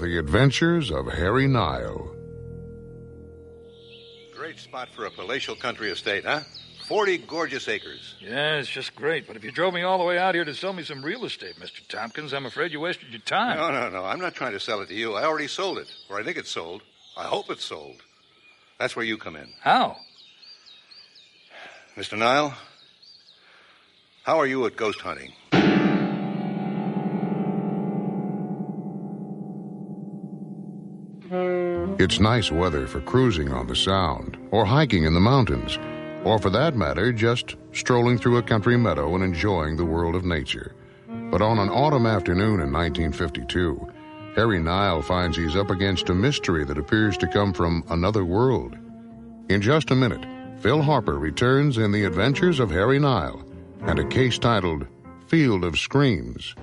The Adventures of Harry Nile. Great spot for a palatial country estate, huh? 40 gorgeous acres. Yeah, it's just great. But if you drove me all the way out here to sell me some real estate, Mr. Tompkins, I'm afraid you wasted your time. No. I'm not trying to sell it to you. I already sold it. Or I think it's sold. I hope it's sold. That's where you come in. How? Mr. Nile, how are you at ghost hunting? It's nice weather for cruising on the Sound, or hiking in the mountains, or for that matter, just strolling through a country meadow and enjoying the world of nature. But on an autumn afternoon in 1952, Harry Nile finds he's up against a mystery that appears to come from another world. In just a minute, Phil Harper returns in The Adventures of Harry Nile and a case titled Field of Screams.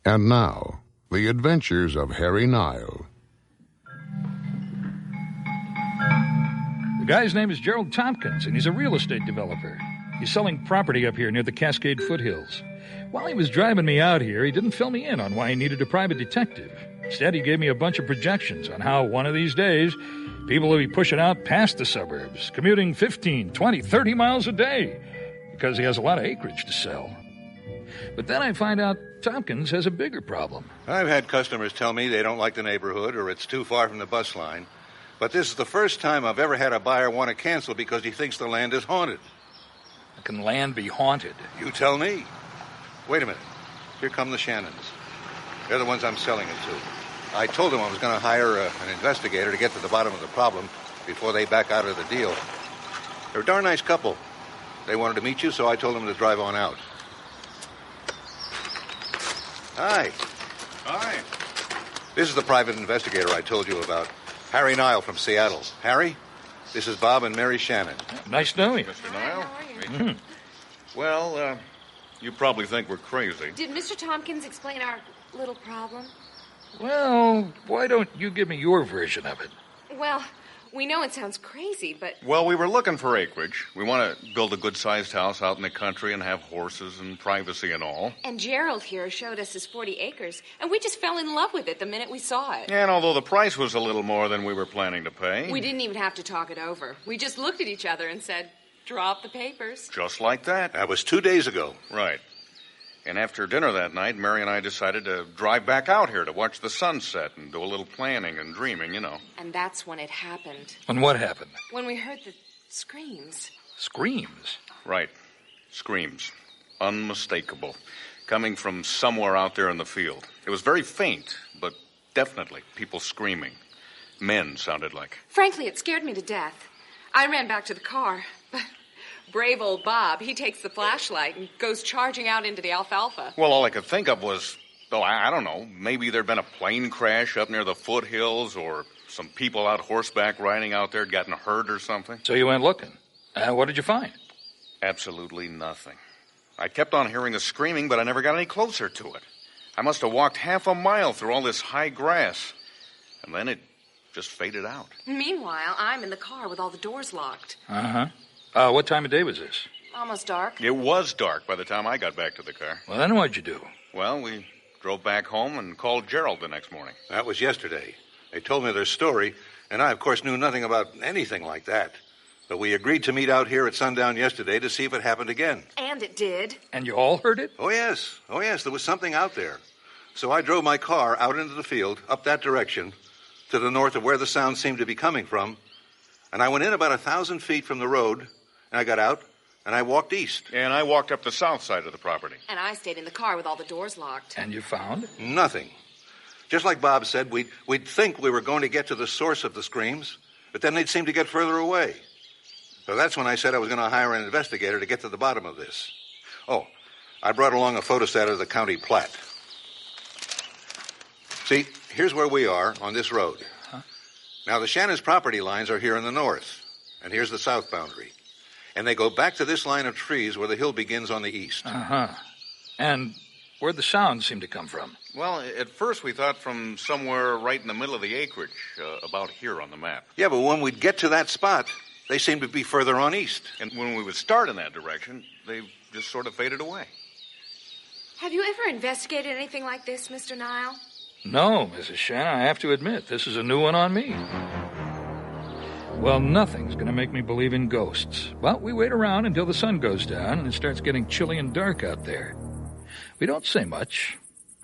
And now, The Adventures of Harry Nile. The guy's name is Gerald Tompkins, and he's a real estate developer. He's selling property up here near the Cascade foothills. While he was driving me out here, he didn't fill me in on why he needed a private detective. Instead, he gave me a bunch of projections on how one of these days, people will be pushing out past the suburbs, commuting 15, 20, 30 miles a day, because he has a lot of acreage to sell. But then I find out Tompkins has a bigger problem. I've had customers tell me they don't like the neighborhood or it's too far from the bus line. But this is the first time I've ever had a buyer want to cancel because he thinks the land is haunted. How can land be haunted? You tell me. Wait a minute. Here come the Shannons. They're the ones I'm selling it to. I told them I was going to hire an investigator to get to the bottom of the problem before they back out of the deal. They're a darn nice couple. They wanted to meet you, so I told them to drive on out. Hi. Hi. This is the private investigator I told you about. Harry Nile from Seattle. Harry, this is Bob and Mary Shannon. Nice knowing you. Mr. Nile. How are you? Well, you probably think we're crazy. Did Mr. Tompkins explain our little problem? Well, why don't you give me your version of it? Well, we know it sounds crazy, but... Well, we were looking for acreage. We want to build a good-sized house out in the country and have horses and privacy and all. And Gerald here showed us his 40 acres, and we just fell in love with it the minute we saw it. And although the price was a little more than we were planning to pay... We didn't even have to talk it over. We just looked at each other and said, drop the papers. Just like that. That was 2 days ago. Right. And after dinner that night, Mary and I decided to drive back out here to watch the sunset and do a little planning and dreaming, you know. And that's when it happened. And what happened? When we heard the screams. Screams? Right. Screams. Unmistakable. Coming from somewhere out there in the field. It was very faint, but definitely people screaming. Men sounded like. Frankly, it scared me to death. I ran back to the car, but... brave old Bob, he takes the flashlight and goes charging out into the alfalfa. Well, all I could think of was, I don't know, maybe there'd been a plane crash up near the foothills or some people out horseback riding out there gotten hurt or something. So you went looking. What did you find? Absolutely nothing. I kept on hearing the screaming, but I never got any closer to it. I must have walked half a mile through all this high grass, and then it just faded out. Meanwhile, I'm in the car with all the doors locked. Uh-huh. What time of day was this? Almost dark. It was dark by the time I got back to the car. Well, then what'd you do? Well, we drove back home and called Gerald the next morning. That was yesterday. They told me their story, and I, of course, knew nothing about anything like that. But we agreed to meet out here at sundown yesterday to see if it happened again. And it did. And you all heard it? Oh, yes. There was something out there. So I drove my car out into the field, up that direction, to the north of where the sound seemed to be coming from. And I went in about 1,000 feet from the road, and I got out, and I walked east. And I walked up the south side of the property. And I stayed in the car with all the doors locked. And you found? Nothing. Just like Bob said, we'd think we were going to get to the source of the screams, but then they'd seem to get further away. So that's when I said I was going to hire an investigator to get to the bottom of this. Oh, I brought along a photostat of the county plat. See, here's where we are on this road. Huh? Now, the Shannon's property lines are here in the north, and here's the south boundary. And they go back to this line of trees where the hill begins on the east. Uh-huh. And where'd the sound seem to come from? Well, at first we thought from somewhere right in the middle of the acreage, about here on the map. Yeah, but when we'd get to that spot, They seem to be further on east. And when we would start in that direction, they just sort of faded away. Have you ever investigated anything like this, Mr. Nile? No, Mrs. Shannon, I have to admit, this is a new one on me. Well, nothing's going to make me believe in ghosts. But we wait around until the sun goes down and it starts getting chilly and dark out there. We don't say much.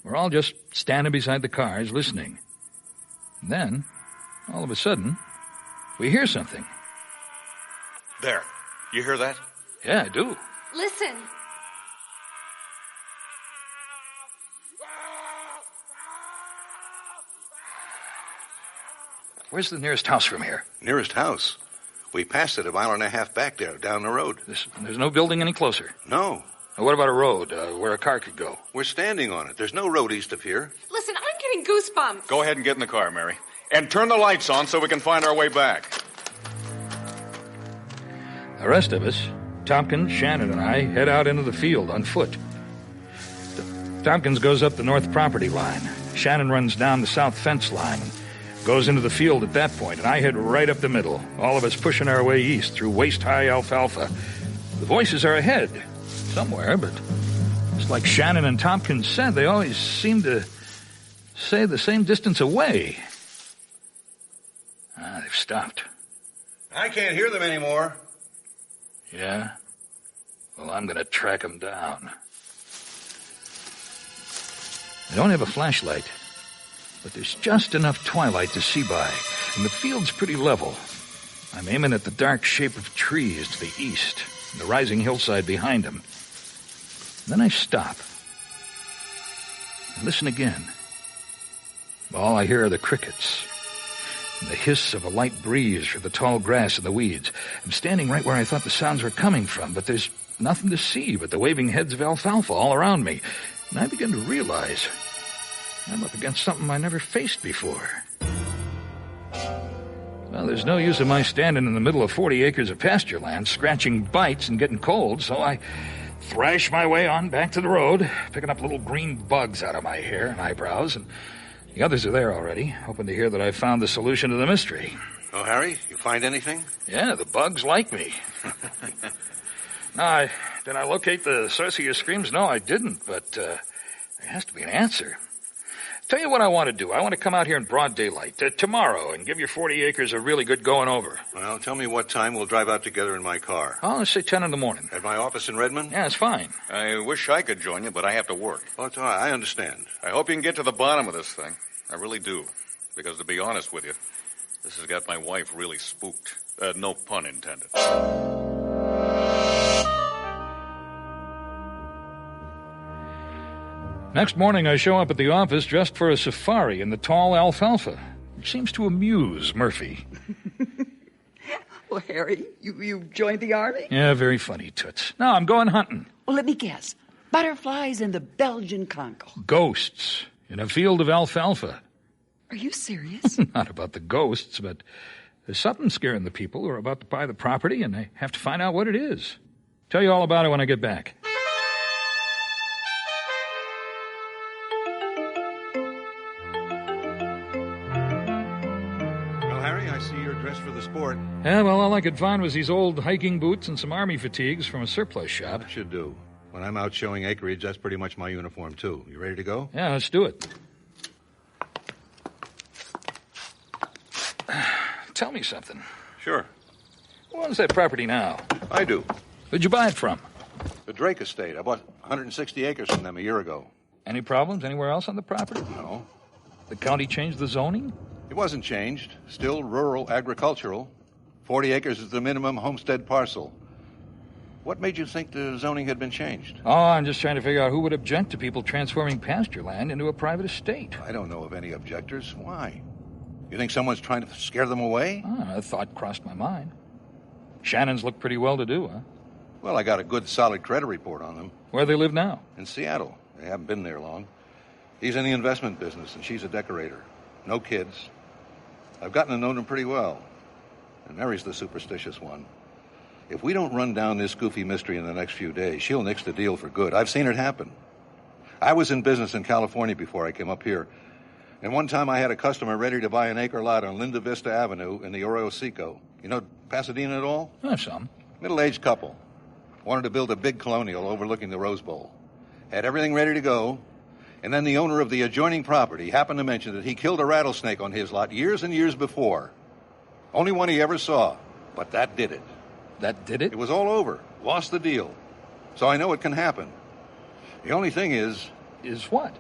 We're all just standing beside the cars listening. And then, all of a sudden, we hear something. There. You hear that? Yeah, I do. Listen. Where's the nearest house from here? Nearest house? We passed it a mile and a half back there, down the road. There's no building any closer? No. What about a road where a car could go? We're standing on it. There's no road east of here. Listen, I'm getting goosebumps. Go ahead and get in the car, Mary. And turn the lights on so we can find our way back. The rest of us, Tompkins, Shannon, and I, head out into the field on foot. Tompkins goes up the north property line. Shannon runs down the south fence line, goes into the field at that point, and I head right up the middle, all of us pushing our way east through waist-high alfalfa. The voices are ahead, somewhere, but it's like Shannon and Tompkins said, they always seem to say the same distance away. They've stopped. I can't hear them anymore. Yeah? Well, I'm going to track them down. I don't have a flashlight, but there's just enough twilight to see by, and the field's pretty level. I'm aiming at the dark shape of trees to the east, and the rising hillside behind them. Then I stop. I listen again. All I hear are the crickets, and the hiss of a light breeze through the tall grass and the weeds. I'm standing right where I thought the sounds were coming from, but there's nothing to see but the waving heads of alfalfa all around me. And I begin to realize I'm up against something I never faced before. Well, there's no use of my standing in the middle of 40 acres of pasture land, scratching bites and getting cold, so I thrash my way on back to the road, picking up little green bugs out of my hair and eyebrows, and the others are there already, hoping to hear that I've found the solution to the mystery. Oh, Harry, you find anything? Yeah, the bugs like me. Did I locate the source of your screams? No, I didn't, but there has to be an answer. Tell you what I want to do. I want to come out here in broad daylight tomorrow and give your 40 acres a really good going over. Well, tell me what time. We'll drive out together in my car. Oh, let's say 10 in the morning. At my office in Redmond? Yeah, it's fine. I wish I could join you, but I have to work. Oh, it's all right. I understand. I hope you can get to the bottom of this thing. I really do. Because to be honest with you, this has got my wife really spooked. No pun intended. Next morning, I show up at the office dressed for a safari in the tall alfalfa, which seems to amuse Murphy. Well, Harry, you joined the army? Yeah, very funny, Toots. No, I'm going hunting. Well, let me guess. Butterflies in the Belgian Congo. Ghosts in a field of alfalfa. Are you serious? Not about the ghosts, but there's something scaring the people who are about to buy the property, and they have to find out what it is. Tell you all about it when I get back. For the sport. Yeah, well, all I could find was these old hiking boots and some army fatigues from a surplus shop. That should do. When I'm out showing acreage, that's pretty much my uniform, too. You ready to go? Yeah, let's do it. Tell me something. Sure. Who owns that property now? I do. Who'd you buy it from? The Drake Estate. I bought 160 acres from them a year ago. Any problems anywhere else on the property? No. The county changed the zoning? It wasn't changed. Still rural agricultural. 40 acres is the minimum homestead parcel. What made you think the zoning had been changed? Oh, I'm just trying to figure out who would object to people transforming pasture land into a private estate. I don't know of any objectors. Why? You think someone's trying to scare them away? A thought crossed my mind. Shannon's look pretty well-to-do, huh? Well, I got a good, solid credit report on them. Where they live now? In Seattle. They haven't been there long. He's in the investment business, and she's a decorator. No kids. I've gotten to know them pretty well. And Mary's the superstitious one. If we don't run down this goofy mystery in the next few days, she'll nix the deal for good. I've seen it happen. I was in business in California before I came up here. And one time I had a customer ready to buy an acre lot on Linda Vista Avenue in the Arroyo Seco. You know Pasadena at all? Some. Middle-aged couple. Wanted to build a big colonial overlooking the Rose Bowl. Had everything ready to go. And then the owner of the adjoining property happened to mention that he killed a rattlesnake on his lot years and years before. Only one he ever saw. But that did it. That did it? It was all over. Lost the deal. So I know it can happen. The only thing is... Is what?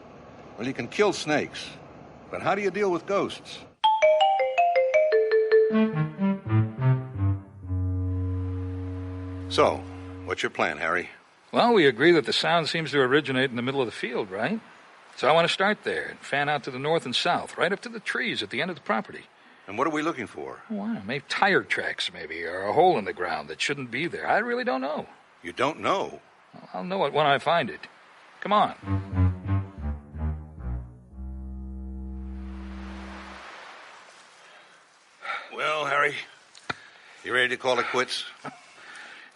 Well, you can kill snakes. But how do you deal with ghosts? So, what's your plan, Harry? Well, we agree that the sound seems to originate in the middle of the field, right? So I want to start there and fan out to the north and south, right up to the trees at the end of the property. And what are we looking for? Wow, maybe tire tracks, maybe, or a hole in the ground that shouldn't be there. I really don't know. You don't know? I'll know it when I find it. Come on. Well, Harry, you ready to call it quits?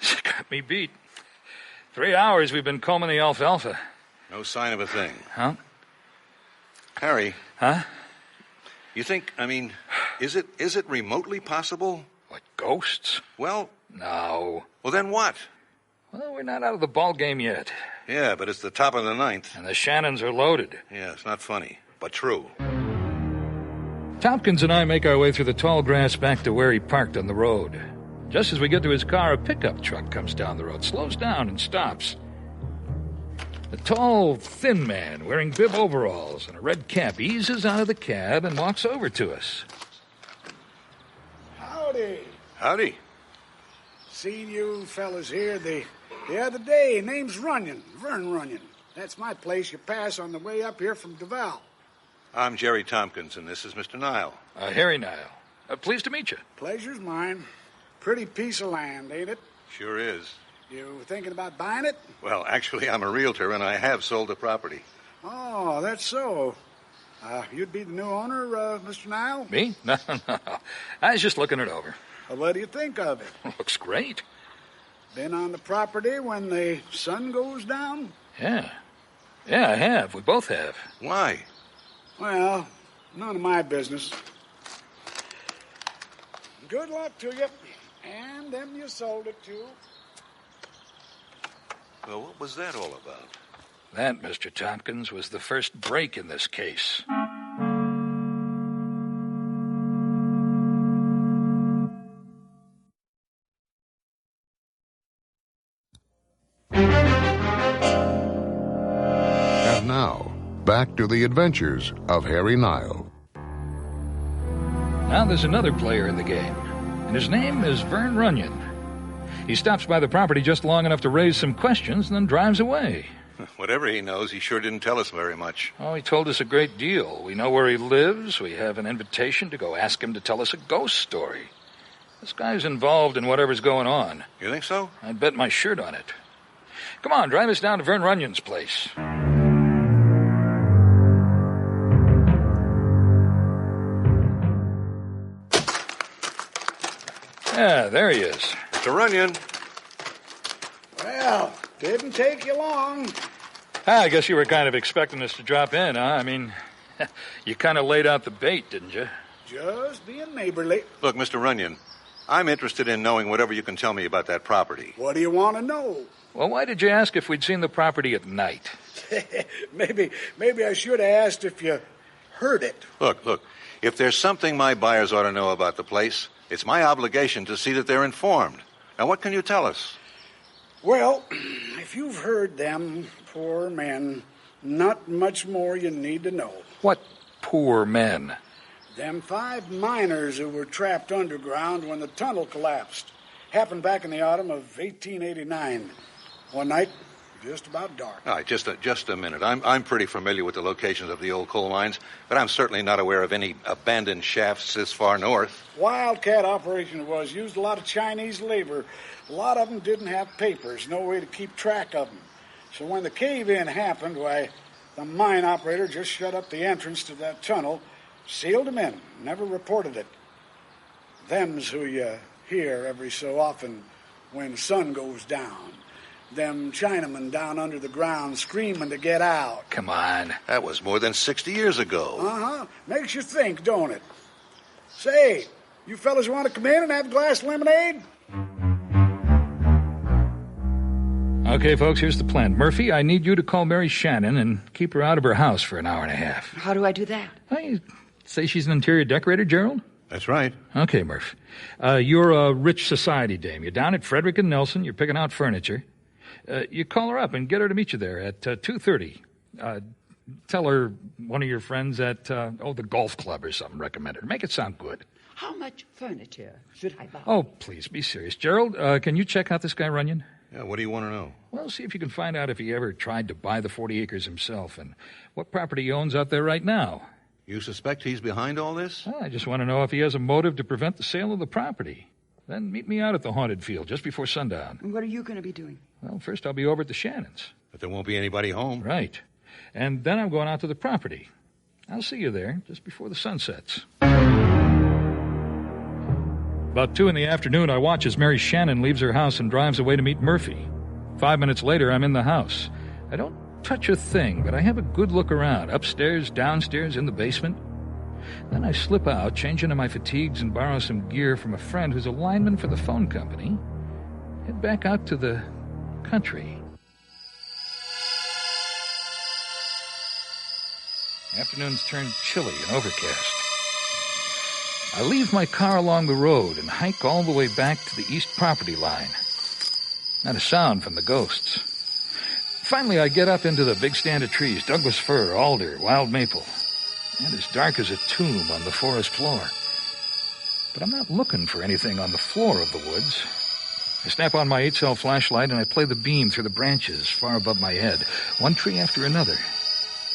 It's got me beat. 3 hours we've been combing the alfalfa. No sign of a thing. Huh? Harry. Huh? You think, is it remotely possible? What, ghosts? Well... No. Well, then what? Well, we're not out of the ball game yet. Yeah, but it's the top of the ninth. And the Shannons are loaded. Yeah, it's not funny, but true. Tompkins and I make our way through the tall grass back to where he parked on the road. Just as we get to his car, a pickup truck comes down the road, slows down, and stops. A tall, thin man wearing bib overalls and a red cap eases out of the cab and walks over to us. Howdy. Howdy. Seen you fellas here the other day. Name's Runyon, Vern Runyon. That's my place you pass on the way up here from Duval. I'm Jerry Tompkins, and this is Mr. Nile. Harry Nile. Pleased to meet you. Pleasure's mine. Pretty piece of land, ain't it? Sure is. You thinking about buying it? Well, actually, I'm a realtor, and I have sold the property. Oh, that's so. You'd be the new owner, Mr. Nile? Me? No. I was just looking it over. Well, what do you think of it? Looks great. Been on the property when the sun goes down? Yeah. Yeah, I have. We both have. Why? Well, none of my business. Good luck to you. And them you sold it to. Well, what was that all about? That, Mr. Tompkins, was the first break in this case. And now, back to the adventures of Harry Nile. Now there's another player in the game, and his name is Vern Runyon. He stops by the property just long enough to raise some questions and then drives away. Whatever he knows, he sure didn't tell us very much. Oh, he told us a great deal. We know where he lives. We have an invitation to go ask him to tell us a ghost story. This guy's involved in whatever's going on. You think so? I'd bet my shirt on it. Come on, drive us down to Vern Runyon's place. Yeah, there he is. Mr. Runyon. Well, didn't take you long. I guess you were kind of expecting us to drop in, huh? I mean, you kind of laid out the bait, didn't you? Just being neighborly. Look, Mr. Runyon, I'm interested in knowing whatever you can tell me about that property. What do you want to know? Well, why did you ask if we'd seen the property at night? Maybe I should have asked if you heard it. Look, if there's something my buyers ought to know about the place, it's my obligation to see that they're informed. Now, what can you tell us? Well, if you've heard them poor men, not much more you need to know. What poor men? Them 5 miners who were trapped underground when the tunnel collapsed. Happened back in the autumn of 1889. One night, just about dark. All right, just a minute. I'm pretty familiar with the locations of the old coal mines, but I'm certainly not aware of any abandoned shafts this far north. Wildcat operation it was. Used a lot of Chinese labor. A lot of them didn't have papers, no way to keep track of them. So when the cave-in happened, why, the mine operator just shut up the entrance to that tunnel, sealed them in, never reported it. Them's who you hear every so often when the sun goes down. Them Chinamen down under the ground screaming to get out. Come on. That was more than 60 years ago. Uh-huh. Makes you think, don't it? Say, you fellas want to come in and have a glass of lemonade? Okay, folks, here's the plan. Murphy, I need you to call Mary Shannon and keep her out of her house for an hour and a half. How do I do that? I say she's an interior decorator, Gerald? That's right. Okay, Murph. You're a rich society dame. You're down at Frederick and Nelson. You're picking out furniture. You call her up and get her to meet you there at 2:30. Tell her one of your friends at, the golf club or something recommended her. Make it sound good. How much furniture should I buy? Oh, please, be serious. Gerald, can you check out this guy Runyon? Yeah, what do you want to know? Well, see if you can find out if he ever tried to buy the 40 acres himself and what property he owns out there right now. You suspect he's behind all this? Well, I just want to know if he has a motive to prevent the sale of the property. Then meet me out at the haunted field just before sundown. And what are you going to be doing? Well, first I'll be over at the Shannons. But there won't be anybody home. Right. And then I'm going out to the property. I'll see you there just before the sun sets. About 2 p.m, I watch as Mary Shannon leaves her house and drives away to meet Murphy. 5 minutes later, I'm in the house. I don't touch a thing, but I have a good look around, upstairs, downstairs, in the basement. Then I slip out, change into my fatigues, and borrow some gear from a friend who's a lineman for the phone company. Head back out to the country. Afternoons turn chilly and overcast. I leave my car along the road and hike all the way back to the east property line. Not a sound from the ghosts. Finally, I get up into the big stand of trees, Douglas fir, alder, wild maple, and as dark as a tomb on the forest floor. But I'm not looking for anything on the floor of the woods. I snap on my 8-cell flashlight and I play the beam through the branches far above my head, one tree after another.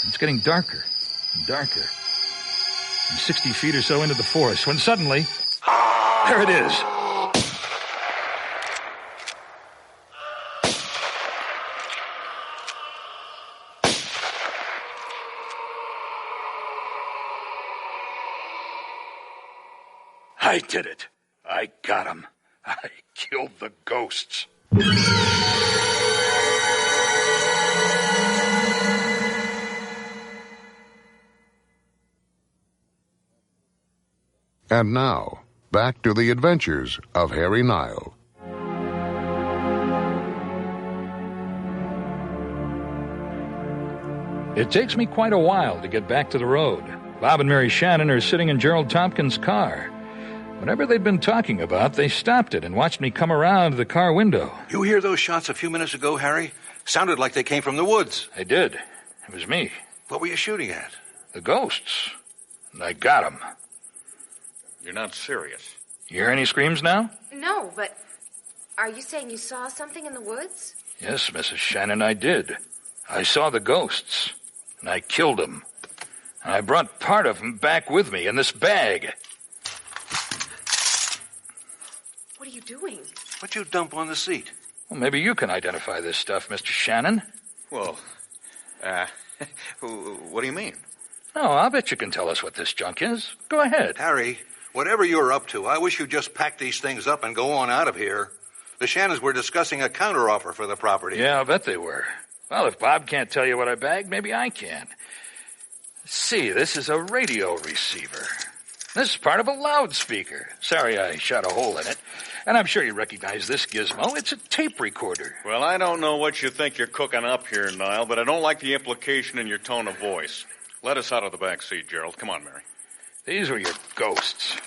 It's getting darker and darker. I'm 60 feet or so into the forest when suddenly, there it is. I did it. I got him. I killed the ghosts. And now, back to the adventures of Harry Nile. It takes me quite a while to get back to the road. Bob and Mary Shannon are sitting in Gerald Tompkins' car. Whatever they'd been talking about, they stopped it and watched me come around to the car window. You hear those shots a few minutes ago, Harry? Sounded like they came from the woods. I did. It was me. What were you shooting at? The ghosts. And I got them. You're not serious. You hear any screams now? No, but are you saying you saw something in the woods? Yes, Mrs. Shannon, I did. I saw the ghosts, and I killed them. And I brought part of them back with me in this bag. What are you doing? What'd you dump on the seat? Well, maybe you can identify this stuff, Mr. Shannon. Well, what do you mean? Oh, I'll bet you can tell us what this junk is. Go ahead. Harry, whatever you're up to, I wish you'd just pack these things up and go on out of here. The Shannons were discussing a counteroffer for the property. Yeah, I'll bet they were. Well, if Bob can't tell you what I bagged, maybe I can. See, this is a radio receiver. This is part of a loudspeaker. Sorry I shot a hole in it. And I'm sure you recognize this gizmo. It's a tape recorder. Well, I don't know what you think you're cooking up here, Nile, but I don't like the implication in your tone of voice. Let us out of the back seat, Gerald. Come on, Mary. These were your ghosts.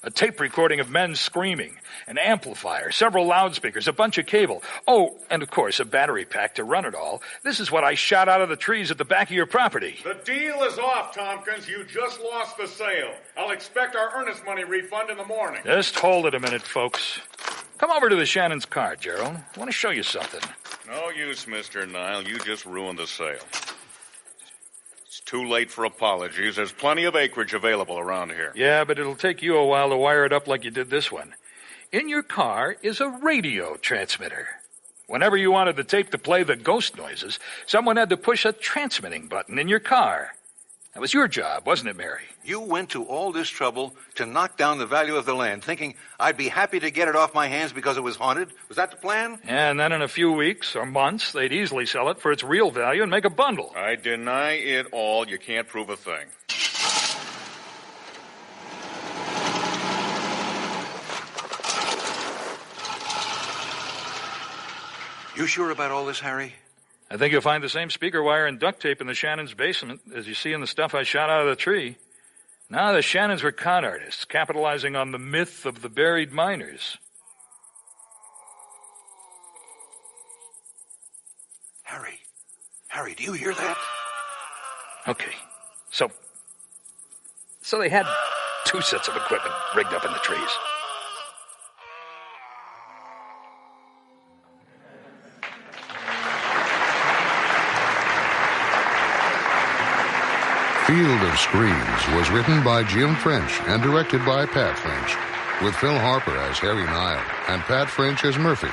A tape recording of men screaming, an amplifier, several loudspeakers, a bunch of cable. Oh, and of course, a battery pack to run it all. This is what I shot out of the trees at the back of your property. The deal is off, Tompkins. You just lost the sale. I'll expect our earnest money refund in the morning. Just hold it a minute, folks. Come over to the Shannon's car, Gerald. I want to show you something. No use, Mr. Nile. You just ruined the sale. It's too late for apologies. There's plenty of acreage available around here. Yeah, but it'll take you a while to wire it up like you did this one. In your car is a radio transmitter. Whenever you wanted the tape to play the ghost noises, someone had to push a transmitting button in your car. That was your job, wasn't it, Mary? You went to all this trouble to knock down the value of the land, thinking I'd be happy to get it off my hands because it was haunted. Was that the plan? And then in a few weeks or months, they'd easily sell it for its real value and make a bundle. I deny it all. You can't prove a thing. You sure about all this, Harry? I think you'll find the same speaker wire and duct tape in the Shannons' basement as you see in the stuff I shot out of the tree. Now, the Shannons were con artists, capitalizing on the myth of the buried miners. Harry, do you hear that? Okay, so they had 2 sets of equipment rigged up in the trees. Field of Screams was written by Jim French and directed by Pat French, with Phil Harper as Harry Nile and Pat French as Murphy.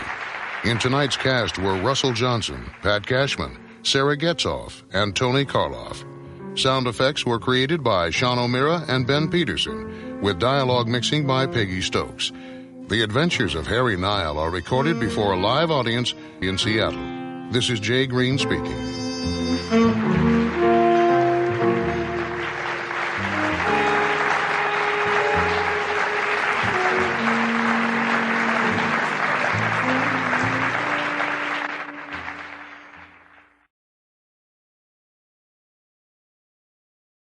In tonight's cast were Russell Johnson, Pat Cashman, Sarah Getzoff, and Tony Karloff. Sound effects were created by Sean O'Meara and Ben Peterson, with dialogue mixing by Peggy Stokes. The Adventures of Harry Nile are recorded before a live audience in Seattle. This is Jay Green speaking.